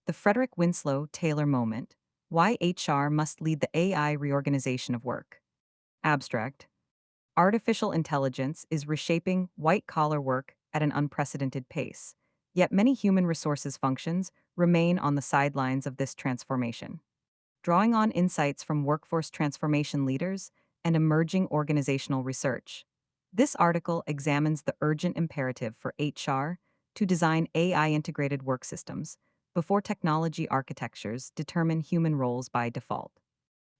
The Frederick Winslow Taylor Moment: Why HR Must Lead the AI Reorganization of Work. Abstract: Artificial intelligence is reshaping white collar work at an unprecedented pace, yet many human resources functions remain on the sidelines of this transformation. Drawing on insights from workforce transformation leaders and emerging organizational research, this article examines the urgent imperative for HR to design AI integrated work systems before technology architectures determine human roles by default.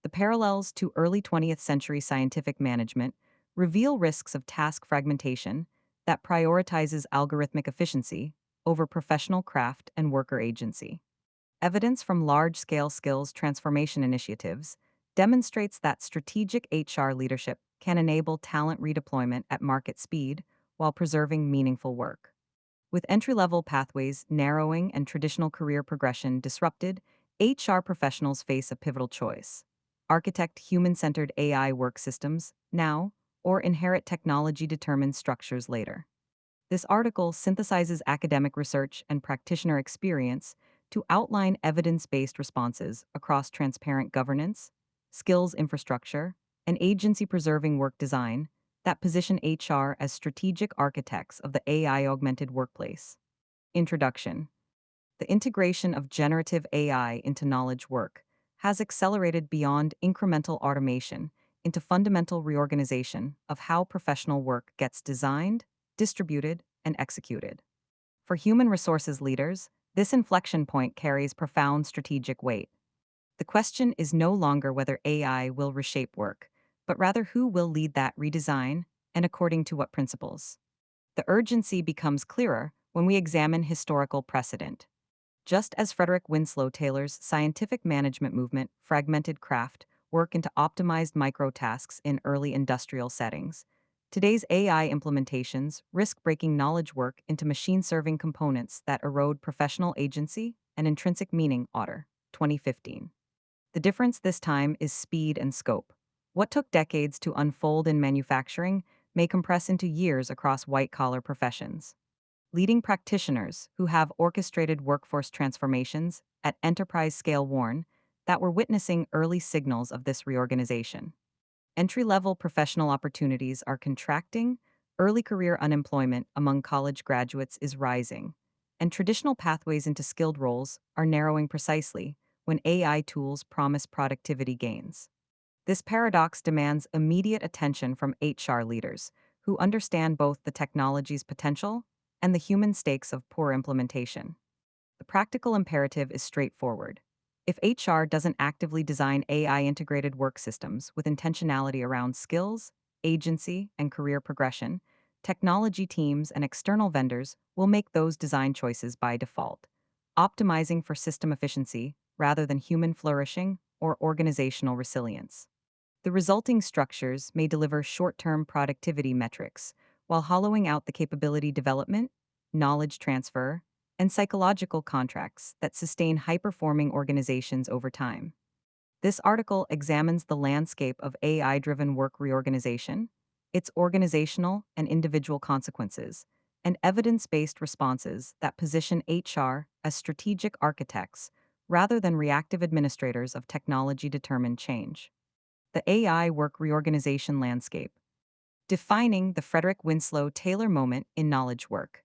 The parallels to early 20th century scientific management reveal risks of task fragmentation that prioritizes algorithmic efficiency over professional craft and worker agency. Evidence from large scale skills transformation initiatives demonstrates that strategic HR leadership can enable talent redeployment at market speed while preserving meaningful work. With entry level pathways narrowing and traditional career progression disrupted, HR professionals face a pivotal choice: architect human centered AI work systems now, or inherit technology determined structures later. This article synthesizes academic research and practitioner experience to outline evidence based responses across transparent governance, skills infrastructure, and agency preserving work design that position HR as strategic architects of the AI augmented workplace. Introduction: The integration of generative AI into knowledge work has accelerated beyond incremental automation into fundamental reorganization of how professional work gets designed, distributed, and executed. For human resources leaders, this inflection point carries profound strategic weight. The question is no longer whether AI will reshape work, but rather who will lead that redesign and according to what principles. The urgency becomes clearer when we examine historical precedent. Just as Frederick Winslow Taylor's scientific management movement fragmented craft work into optimized microtasks in early industrial settings, today's AI implementations risk breaking knowledge work into machine serving components that erode professional agency and intrinsic meaning. Otter, 2015. The difference this time is speed and scope. What took decades to unfold in manufacturing may compress into years across white collar professions. Leading practitioners who have orchestrated workforce transformations at enterprise scale warn that we're witnessing early signals of this reorganization. Entry level professional opportunities are contracting, early career unemployment among college graduates is rising, and traditional pathways into skilled roles are narrowing precisely when AI tools promise productivity gains. This paradox demands immediate attention from HR leaders who understand both the technology's potential and the human stakes of poor implementation. The practical imperative is straightforward. If HR doesn't actively design AI integrated work systems with intentionality around skills, agency, and career progression, technology teams and external vendors will make those design choices by default, optimizing for system efficiency rather than human flourishing or organizational resilience. The resulting structures may deliver short term productivity metrics while hollowing out the capability development, knowledge transfer, and psychological contracts that sustain high performing organizations over time. This article examines the landscape of AI driven work reorganization, its organizational and individual consequences, and evidence based responses that position HR as strategic architects rather than reactive administrators of technology determined change. The AI work reorganization landscape. Defining the Frederick Winslow Taylor moment in knowledge work.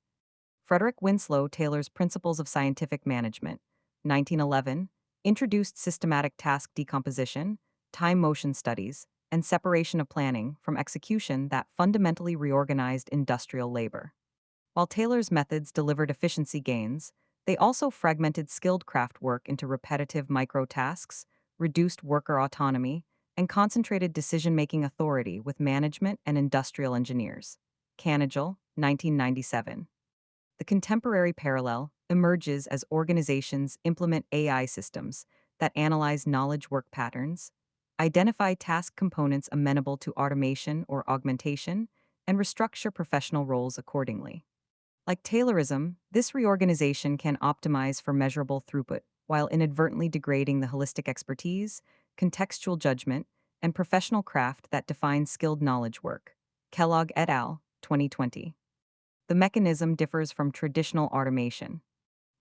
Frederick Winslow Taylor's Principles of Scientific Management, 1911, introduced systematic task decomposition, time motion studies, and separation of planning from execution that fundamentally reorganized industrial labor. While Taylor's methods delivered efficiency gains, they also fragmented skilled craft work into repetitive micro-tasks, reduced worker autonomy, and concentrated decision-making authority with management and industrial engineers. Canagel, 1997. The contemporary parallel emerges as organizations implement AI systems that analyze knowledge work patterns, identify task components amenable to automation or augmentation, and restructure professional roles accordingly. Like Taylorism, this reorganization can optimize for measurable throughput while inadvertently degrading the holistic expertise, contextual judgment, and professional craft that defines skilled knowledge work. Kellogg et al., 2020. The mechanism differs from traditional automation.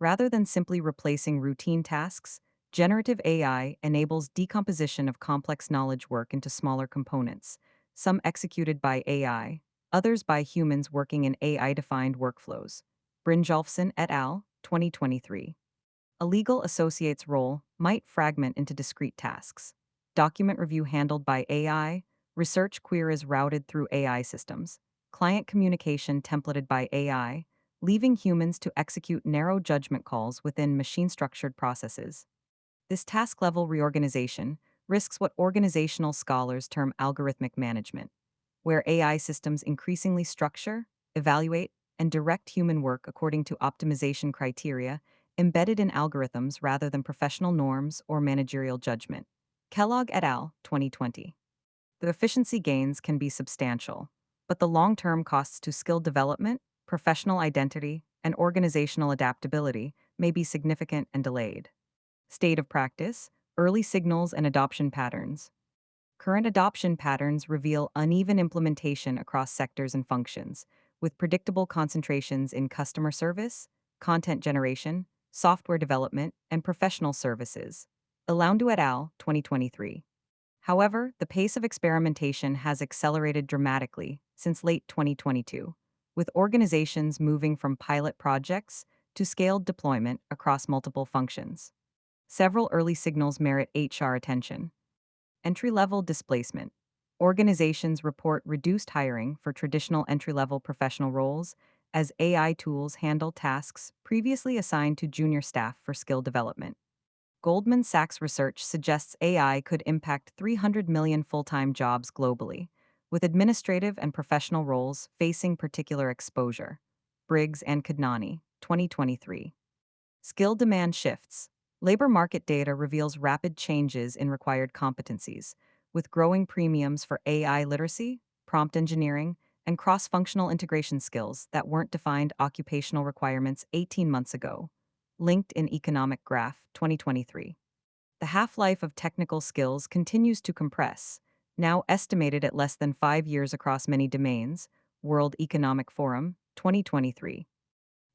Rather than simply replacing routine tasks, generative AI enables decomposition of complex knowledge work into smaller components, some executed by AI, others by humans working in AI-defined workflows. Brynjolfsson et al., 2023. A legal associate's role might fragment into discrete tasks. Document review handled by AI, research queries routed through AI systems, client communication templated by AI, leaving humans to execute narrow judgment calls within machine-structured processes. This task-level reorganization risks what organizational scholars term algorithmic management, where AI systems increasingly structure, evaluate, and direct human work according to optimization criteria embedded in algorithms rather than professional norms or managerial judgment. Kellogg et al., 2020. The efficiency gains can be substantial, but the long-term costs to skill development, professional identity, and organizational adaptability may be significant and delayed. State of practice, early signals and adoption patterns. Current adoption patterns reveal uneven implementation across sectors and functions, with predictable concentrations in customer service, content generation, software development, and professional services. Eloundu et al., 2023. However, the pace of experimentation has accelerated dramatically since late 2022, with organizations moving from pilot projects to scaled deployment across multiple functions. Several early signals merit HR attention. Entry-level displacement. Organizations report reduced hiring for traditional entry-level professional roles as AI tools handle tasks previously assigned to junior staff for skill development. Goldman Sachs research suggests AI could impact 300 million full-time jobs globally, with administrative and professional roles facing particular exposure. Briggs and Kadnani, 2023. Skill demand shifts. Labor market data reveals rapid changes in required competencies, with growing premiums for AI literacy, prompt engineering, and cross-functional integration skills that weren't defined occupational requirements 18 months ago. Linked in Economic Graph, 2023. The half-life of technical skills continues to compress, now estimated at less than 5 years across many domains. World Economic Forum, 2023.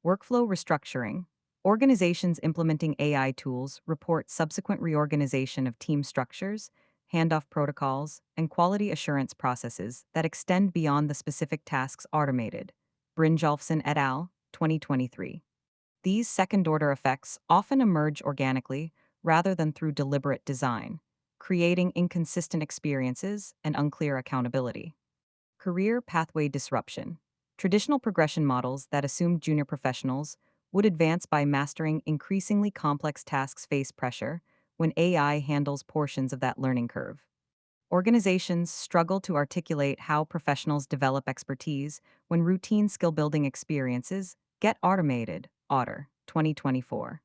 Workflow restructuring. Organizations implementing AI tools report subsequent reorganization of team structures, handoff protocols, and quality assurance processes that extend beyond the specific tasks automated. Brynjolfsson et al., 2023. These second-order effects often emerge organically rather than through deliberate design, creating inconsistent experiences and unclear accountability. Career pathway disruption. Traditional progression models that assumed junior professionals would advance by mastering increasingly complex tasks face pressure when AI handles portions of that learning curve. Organizations struggle to articulate how professionals develop expertise when routine skill-building experiences get automated. Otter, 2024.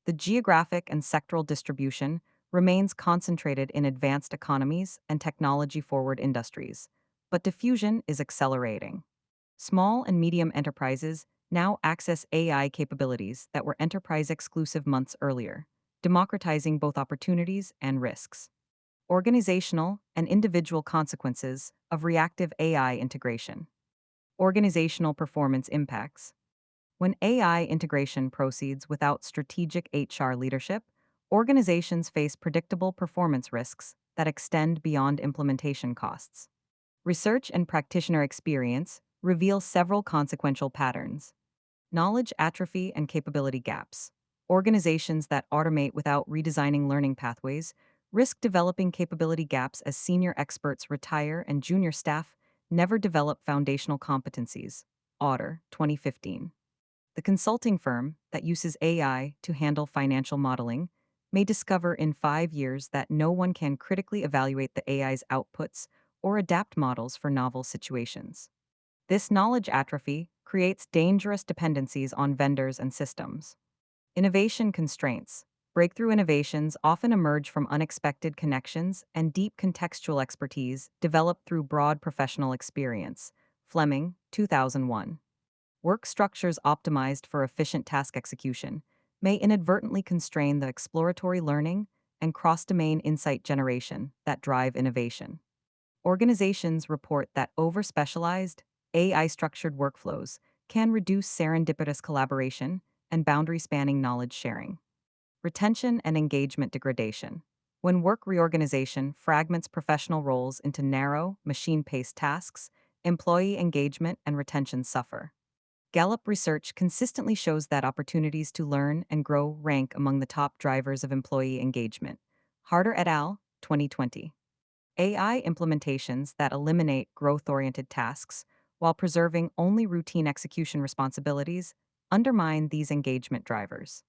The geographic and sectoral distribution remains concentrated in advanced economies and technology-forward industries, but diffusion is accelerating. Small and medium enterprises now access AI capabilities that were enterprise exclusive months earlier, democratizing both opportunities and risks. Organizational and individual consequences of reactive AI integration. Organizational performance impacts. When AI integration proceeds without strategic HR leadership, organizations face predictable performance risks that extend beyond implementation costs. Research and practitioner experience reveal several consequential patterns. Knowledge atrophy and capability gaps. Organizations that automate without redesigning learning pathways risk developing capability gaps as senior experts retire and junior staff never develop foundational competencies. Otter, 2015. The consulting firm that uses AI to handle financial modeling may discover in 5 years that no one can critically evaluate the AI's outputs or adapt models for novel situations. This knowledge atrophy creates dangerous dependencies on vendors and systems. Innovation constraints. Breakthrough innovations often emerge from unexpected connections and deep contextual expertise developed through broad professional experience. Fleming, 2001. Work structures optimized for efficient task execution may inadvertently constrain the exploratory learning and cross-domain insight generation that drive innovation. Organizations report that over-specialized, AI-structured workflows can reduce serendipitous collaboration and boundary-spanning knowledge sharing. Retention and engagement degradation. When work reorganization fragments professional roles into narrow, machine-paced tasks, employee engagement and retention suffer. Gallup research consistently shows that opportunities to learn and grow rank among the top drivers of employee engagement. Harder et al., 2020. AI implementations that eliminate growth oriented tasks while preserving only routine execution responsibilities undermine these engagement drivers.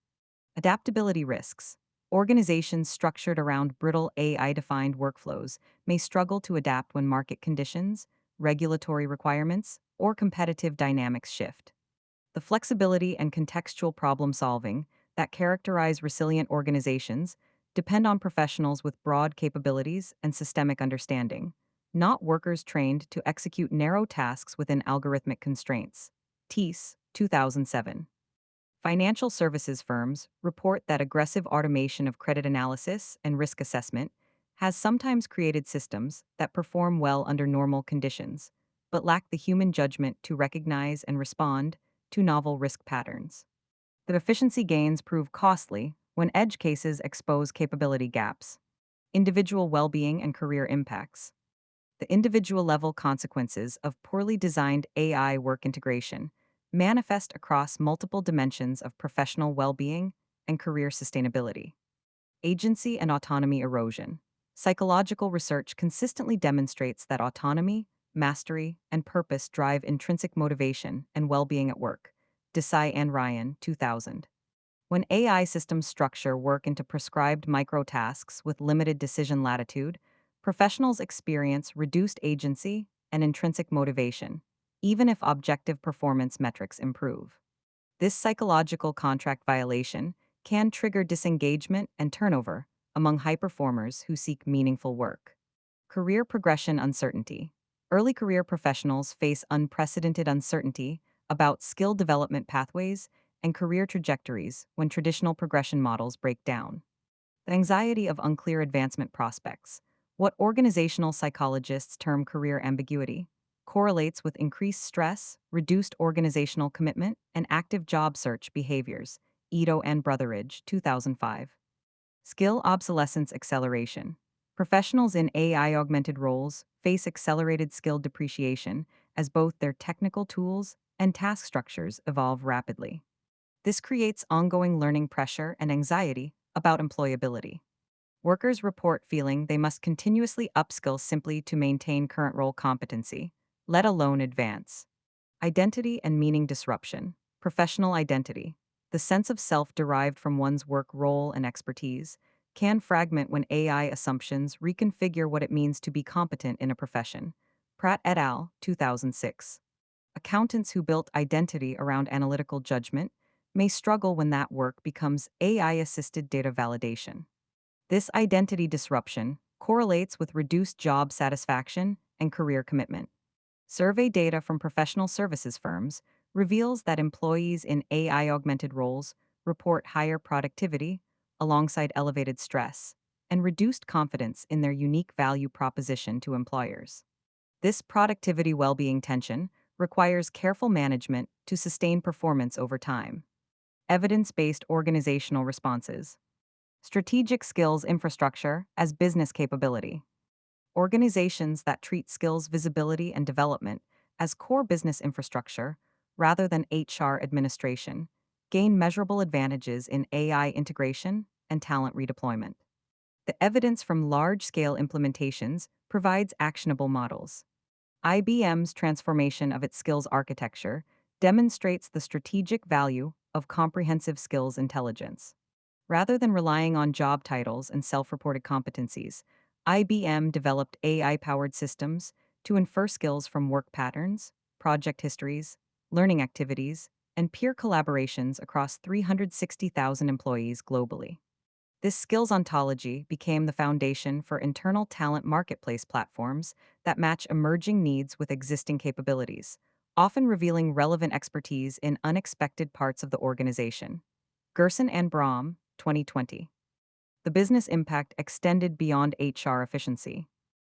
Adaptability risks. Organizations structured around brittle AI defined workflows may struggle to adapt when market conditions, regulatory requirements, or competitive dynamics shift. The flexibility and contextual problem solving that characterize resilient organizations depend on professionals with broad capabilities and systemic understanding, not workers trained to execute narrow tasks within algorithmic constraints. Teese, 2007. Financial services firms report that aggressive automation of credit analysis and risk assessment has sometimes created systems that perform well under normal conditions, but lack the human judgment to recognize and respond to novel risk patterns. The efficiency gains prove costly when edge cases expose capability gaps. Individual well being and career impacts. The individual level consequences of poorly designed AI work integration manifest across multiple dimensions of professional well being and career sustainability. Agency and autonomy erosion. Psychological research consistently demonstrates that autonomy, mastery, and purpose drive intrinsic motivation and well being at work. Desai and Ryan, 2000. When AI systems structure work into prescribed microtasks with limited decision latitude, professionals experience reduced agency and intrinsic motivation, even if objective performance metrics improve. This psychological contract violation can trigger disengagement and turnover among high performers who seek meaningful work. Career progression uncertainty. Early career professionals face unprecedented uncertainty about skill development pathways and career trajectories when traditional progression models break down. The anxiety of unclear advancement prospects, what organizational psychologists term career ambiguity, correlates with increased stress, reduced organizational commitment, and active job search behaviors. Ito and Brotheridge, 2005. Skill obsolescence acceleration. Professionals in AI augmented roles face accelerated skill depreciation as both their technical tools and task structures evolve rapidly. This creates ongoing learning pressure and anxiety about employability. Workers report feeling they must continuously upskill simply to maintain current role competency, let alone advance. Identity and meaning disruption. Professional identity. The sense of self derived from one's work role and expertise can fragment when AI assumptions reconfigure what it means to be competent in a profession. Pratt et al., 2006. Accountants who built identity around analytical judgment may struggle when that work becomes AI-assisted data validation. This identity disruption correlates with reduced job satisfaction and career commitment. Survey data from professional services firms reveals that employees in AI-augmented roles report higher productivity alongside elevated stress and reduced confidence in their unique value proposition to employers. This productivity well-being tension requires careful management to sustain performance over time. Evidence-based organizational responses. Strategic skills infrastructure as business capability. Organizations that treat skills visibility and development as core business infrastructure rather than HR administration gain measurable advantages in AI integration and talent redeployment. The evidence from large-scale implementations provides actionable models. IBM's transformation of its skills architecture demonstrates the strategic value of comprehensive skills intelligence. Rather than relying on job titles and self-reported competencies, IBM developed AI-powered systems to infer skills from work patterns, project histories, learning activities, and peer collaborations across 360,000 employees globally. This skills ontology became the foundation for internal talent marketplace platforms that match emerging needs with existing capabilities, often revealing relevant expertise in unexpected parts of the organization. Gerson and Brahm, 2020. The business impact extended beyond HR efficiency.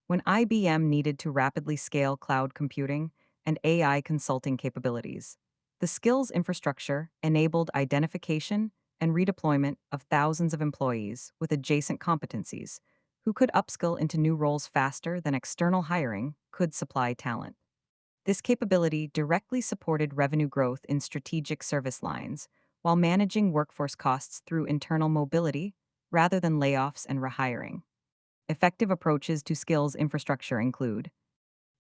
When IBM needed to rapidly scale cloud computing and AI consulting capabilities, the The skills infrastructure enabled identification and redeployment of thousands of employees with adjacent competencies who could upskill into new roles faster than external hiring could supply talent. This capability directly supported revenue growth in strategic service lines while managing workforce costs through internal mobility rather than layoffs and rehiring. Effective approaches to skills infrastructure include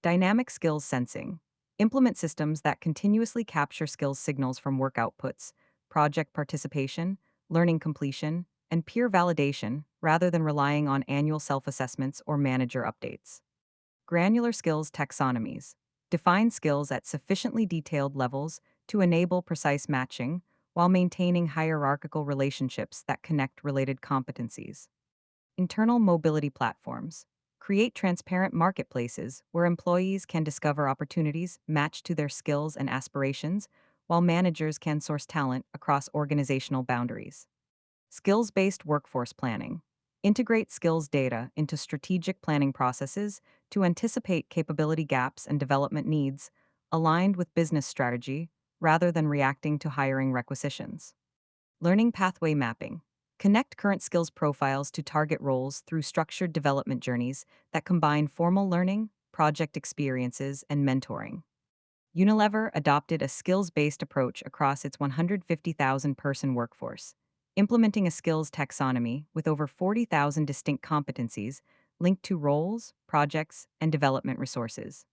dynamic skills sensing. Implement systems that continuously capture skills signals from work outputs, project participation, learning completion, and peer validation rather than relying on annual self assessments or manager updates. Granular skills taxonomies. Define skills at sufficiently detailed levels to enable precise matching while maintaining hierarchical relationships that connect related competencies. Internal mobility platforms. Create transparent marketplaces where employees can discover opportunities matched to their skills and aspirations, while managers can source talent across organizational boundaries. Skills based workforce planning. Integrate skills data into strategic planning processes to anticipate capability gaps and development needs, aligned with business strategy rather than reacting to hiring requisitions. Learning pathway mapping. Connect current skills profiles to target roles through structured development journeys that combine formal learning, project experiences, and mentoring. Unilever adopted a skills based approach across its 150,000 person workforce, implementing a skills taxonomy with over 40,000 distinct competencies linked to roles, projects, and development resources.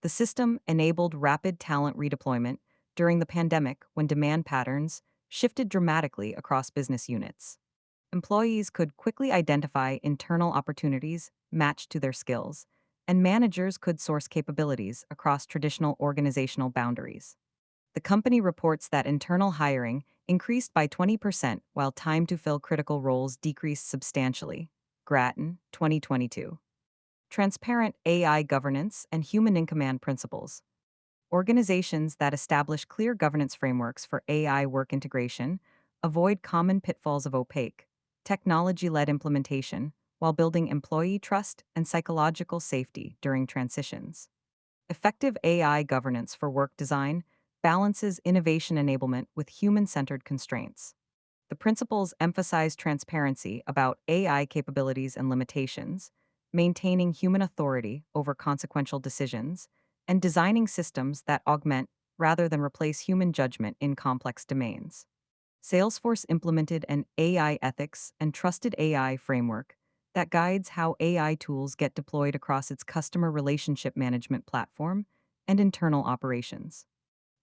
The system enabled rapid talent redeployment during the pandemic when demand patterns shifted dramatically across business units. Employees could quickly identify internal opportunities matched to their skills, and managers could source capabilities across traditional organizational boundaries. The company reports that internal hiring increased by 20% while time to fill critical roles decreased substantially. Grattan, 2022. Transparent AI governance and human in command principles. Organizations that establish clear governance frameworks for AI work integration avoid common pitfalls of opaque, technology led implementation while building employee trust and psychological safety during transitions. Effective AI governance for work design balances innovation enablement with human centered constraints. The principles emphasize transparency about AI capabilities and limitations, maintaining human authority over consequential decisions, and designing systems that augment rather than replace human judgment in complex domains. Salesforce implemented an AI ethics and trusted AI framework that guides how AI tools get deployed across its customer relationship management platform and internal operations.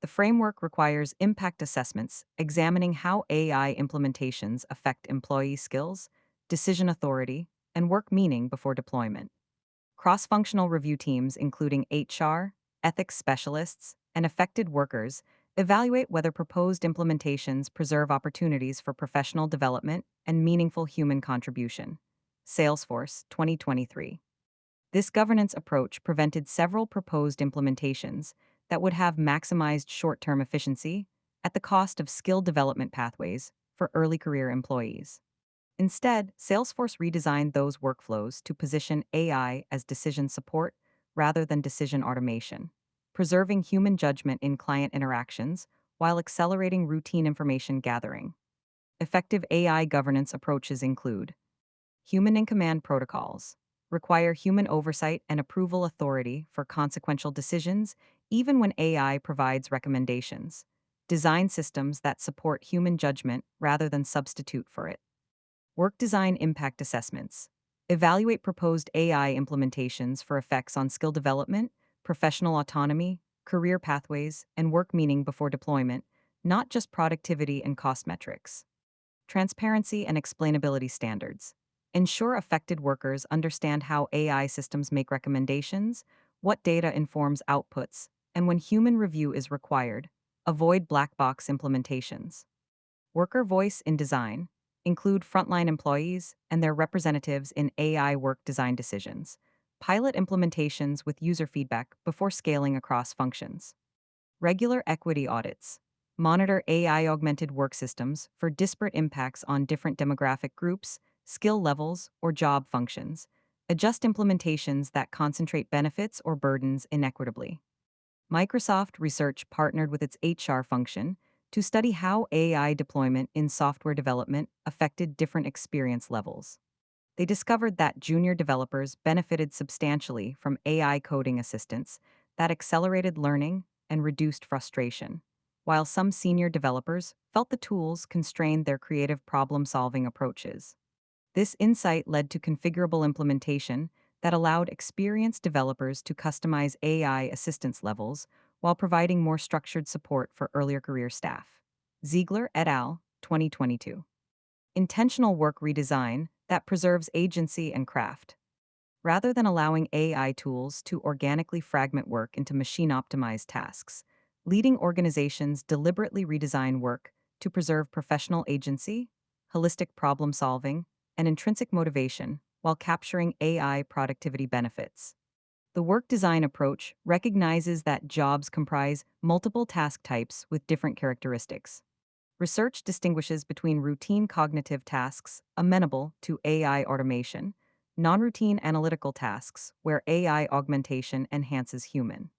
The framework requires impact assessments examining how AI implementations affect employee skills, decision authority, and work meaning before deployment. Cross functional review teams, including HR, ethics specialists, and affected workers, evaluate whether proposed implementations preserve opportunities for professional development and meaningful human contribution. Salesforce 2023. This governance approach prevented several proposed implementations that would have maximized short term efficiency at the cost of skill development pathways for early career employees. Instead, Salesforce redesigned those workflows to position AI as decision support rather than decision automation, preserving human judgment in client interactions while accelerating routine information gathering. Effective AI governance approaches include human in command protocols, require human oversight and approval authority for consequential decisions, even when AI provides recommendations. Design systems that support human judgment rather than substitute for it. Work design impact assessments. Evaluate proposed AI implementations for effects on skill development, professional autonomy, career pathways, and work meaning before deployment, not just productivity and cost metrics. Transparency and explainability standards. Ensure affected workers understand how AI systems make recommendations, what data informs outputs, and when human review is required. Avoid black box implementations. Worker voice in design. Include frontline employees and their representatives in AI work design decisions. Pilot implementations with user feedback before scaling across functions. Regular equity audits. Monitor AI augmented work systems for disparate impacts on different demographic groups, skill levels, or job functions. Adjust implementations that concentrate benefits or burdens inequitably. Microsoft Research partnered with its HR function to study how AI deployment in software development affected different experience levels. They discovered that junior developers benefited substantially from AI coding assistance that accelerated learning and reduced frustration, while some senior developers felt the tools constrained their creative problem solving approaches. This insight led to configurable implementation that allowed experienced developers to customize AI assistance levels while providing more structured support for earlier career staff. Ziegler et al., 2022. Intentional work redesign that preserves agency and craft. Rather than allowing AI tools to organically fragment work into machine optimized tasks, leading organizations deliberately redesign work to preserve professional agency, holistic problem solving, and intrinsic motivation while capturing AI productivity benefits. The work design approach recognizes that jobs comprise multiple task types with different characteristics. Research distinguishes between routine cognitive tasks amenable to AI automation, non routine analytical tasks where AI augmentation enhances human